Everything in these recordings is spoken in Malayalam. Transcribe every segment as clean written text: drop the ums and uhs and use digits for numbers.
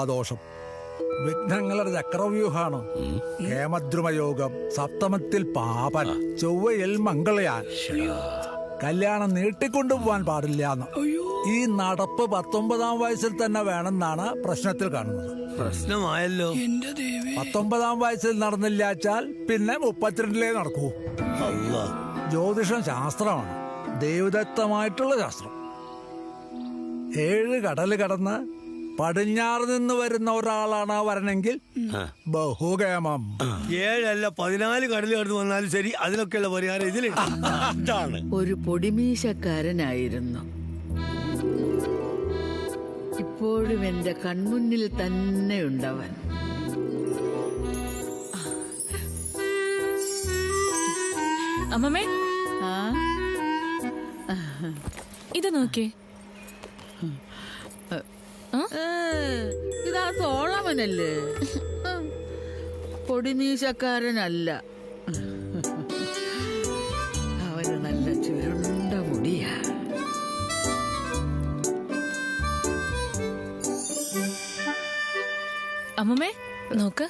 മഹാദോഷം. വിഘ്നങ്ങളുടെ ചക്രവ്യൂഹാണ്. ഹേമദ്രുമയോഗം, സപ്തമത്തിൽ പാപൻ, ചൊവ്വയിൽ മംഗളയാൻ. കല്യാണം നീട്ടിക്കൊണ്ടുപോവാൻ പാടില്ല. ഈ നടപ്പ് 19-ാം വയസ്സിൽ തന്നെ വേണമെന്നാണ് പ്രശ്നത്തിൽ കാണുന്നത്. പ്രശ്നമായല്ലോ. 19-ാം വയസ്സിൽ നടന്നില്ലാച്ചാൽ പിന്നെ 32-ലേ നടക്കൂ. ജ്യോതിഷം ശാസ്ത്രമാണ്, ദൈവദത്തമായിട്ടുള്ള ശാസ്ത്രം. 7 കടല് കടന്ന് പടിഞ്ഞാറ് നിന്ന് വരുന്ന ഒരാളാണ് വരണമെങ്കിൽ ബഹുകേമം. 7 അല്ല 14 കടല് കടന്ന് വന്നാലും ശരി, അതിനൊക്കെയുള്ള പരിഹാരം ഇതിലാണ്. ഒരു പൊടിമീശക്കാരനായിരുന്നു. ഇപ്പോഴും എന്റെ കൺമുന്നിൽ തന്നെയുണ്ടവൻ. അമ്മമ്മേ, ഇത് നോക്കേ. ഇതാ സോളമനല്ലേ? പൊടിമീശക്കാരനല്ല. അവന് നല്ല ചുരുണ്ട മുടിയാ. അമ്മമ്മേ നോക്ക്.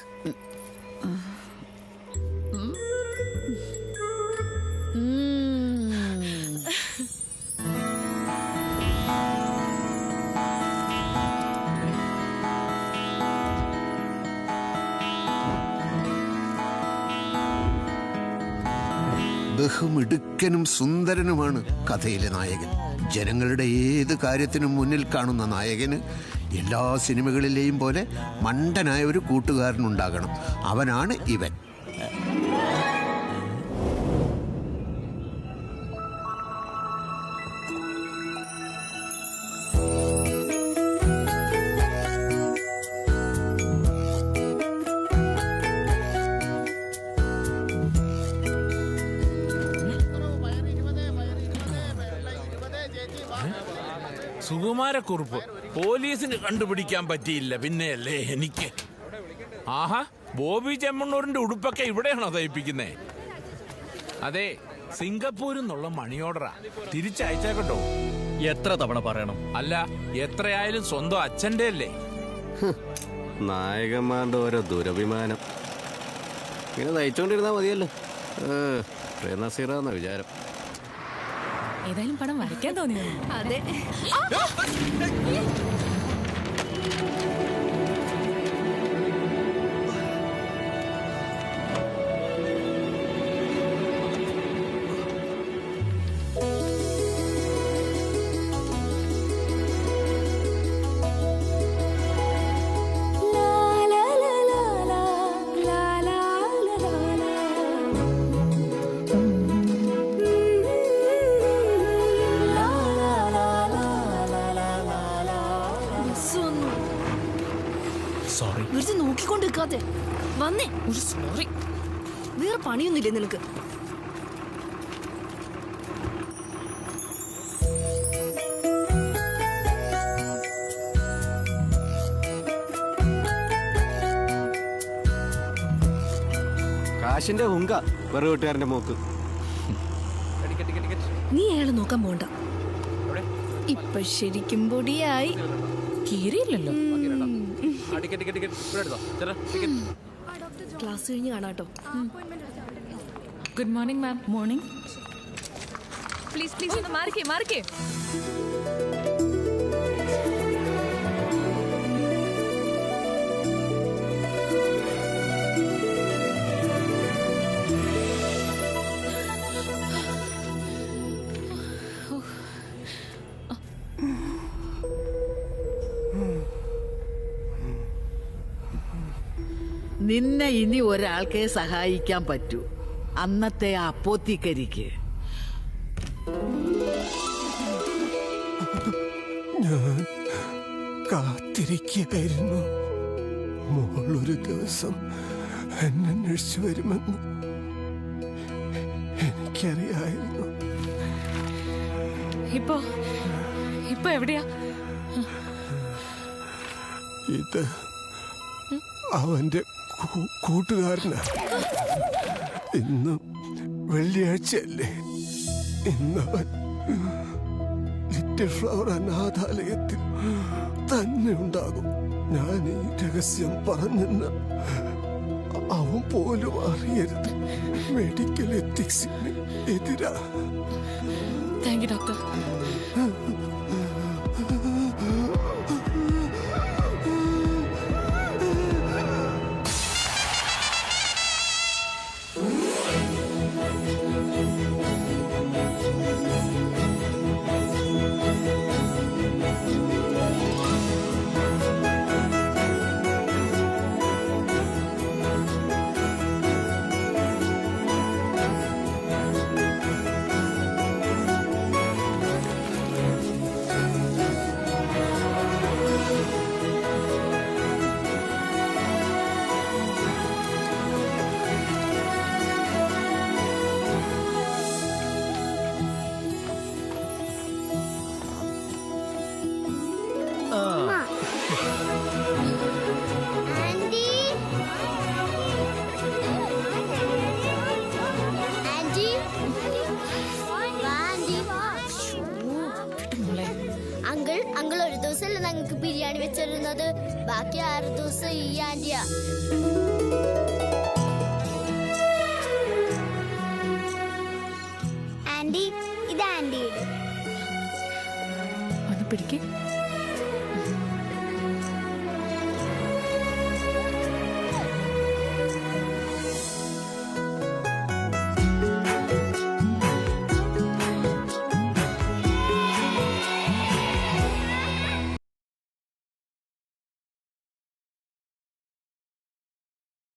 ബഹുമിടുക്കനും സുന്ദരനുമാണ് കഥയിലെ നായകൻ. ജനങ്ങളുടെ ഏത് കാര്യത്തിനും മുന്നിൽ കാണുന്ന നായകന് എല്ലാ സിനിമകളിലെയും പോലെ മണ്ടനായ ഒരു കൂട്ടുകാരനുണ്ടാകണം. അവനാണ് ഇവൻ. സുകുമാരക്കുറുപ്പ് പോലീസിന് കണ്ടുപിടിക്കാൻ പറ്റിയില്ല, പിന്നെയല്ലേ എനിക്ക്. ആഹാ, ബോബി ചെമ്മണ്ണൂരിന്റെ ഉടുപ്പൊക്കെ ഇവിടെയാണോ തയ്പ്പിക്കുന്നേ? അതെ, സിംഗപ്പൂരിൽ നിന്നുള്ള മണി ഓർഡറാ, തിരിച്ചയച്ചേക്കട്ടോ. എത്ര തവണ പറയണം? അല്ല, എത്രയായാലും സ്വന്തം അച്ഛന്റെ അല്ലേ. നായകന്മാരുടെ ഓരോ ദുരഭിമാനം. ഇങ്ങനെ തയ്ച്ചോണ്ടിരുന്നാ മതിയല്ലോ. നസീറാന്ന വിചാരം. ഏതായാലും പടം വരയ്ക്കാൻ തോന്നിയോ? അതെ. നോക്കിക്കൊണ്ടിരിക്കാതെ വന്നേ. ഒരു സോറി. വേറെ പണിയൊന്നുമില്ലേ നിനക്ക്? കാശിന്റെ ഹുങ്ക വെറു വീട്ടുകാരന്റെ മോക്ക്. നീ അയാളെ നോക്കാൻ പോണ്ട. ഇപ്പൊ ശരിക്കും പൊടിയായി. കീറിയില്ലല്ലോ. ക്ലാസ് കഴിഞ്ഞ് കാണാട്ടോ. Good morning ma'am. Morning. Please please ഒന്ന് മാറിക്കേ മാറിക്കേ. നിന്നെ ഇനി ഒരാൾക്കേ സഹായിക്കാൻ പറ്റൂ, അന്നത്തെ അപ്പോത്തിക്കരിക്ക്. ഞാൻ കാത്തിരിക്കുകയായിരുന്നു. മോളൊരു ദിവസം എന്നെ അന്വേഷിച്ചു വരുമെന്ന് എനിക്കറിയായിരുന്നു. ഇപ്പൊ എവിടെയാ? ഇത് അവന്റെ കൂട്ടുകാരനാ. ഇന്ന് വെള്ളിയാഴ്ചയല്ലേ? ഇന്നവൻ ലിറ്റിൽ ഫ്ലവർ അനാഥാലയത്തിൽ തന്നെ ഉണ്ടാകും. ഞാൻ ഈ രഹസ്യം പറഞ്ഞെന്ന് അവൻ പോലും അറിയരുത്. മെഡിക്കൽ എത്തിക്സിന് എതിരാ. Thank you doctor. അങ്കിൾ ഒരു ദിവസമല്ല ഞങ്ങൾക്ക് ബിരിയാണി വെച്ചിരുന്നത്, ബാക്കി 6 ദിവസം ഈ ആന്റിയാ. ആന്റി, ഇത് ആന്റിയുടെ. ഒന്ന് പിടിക്കേ.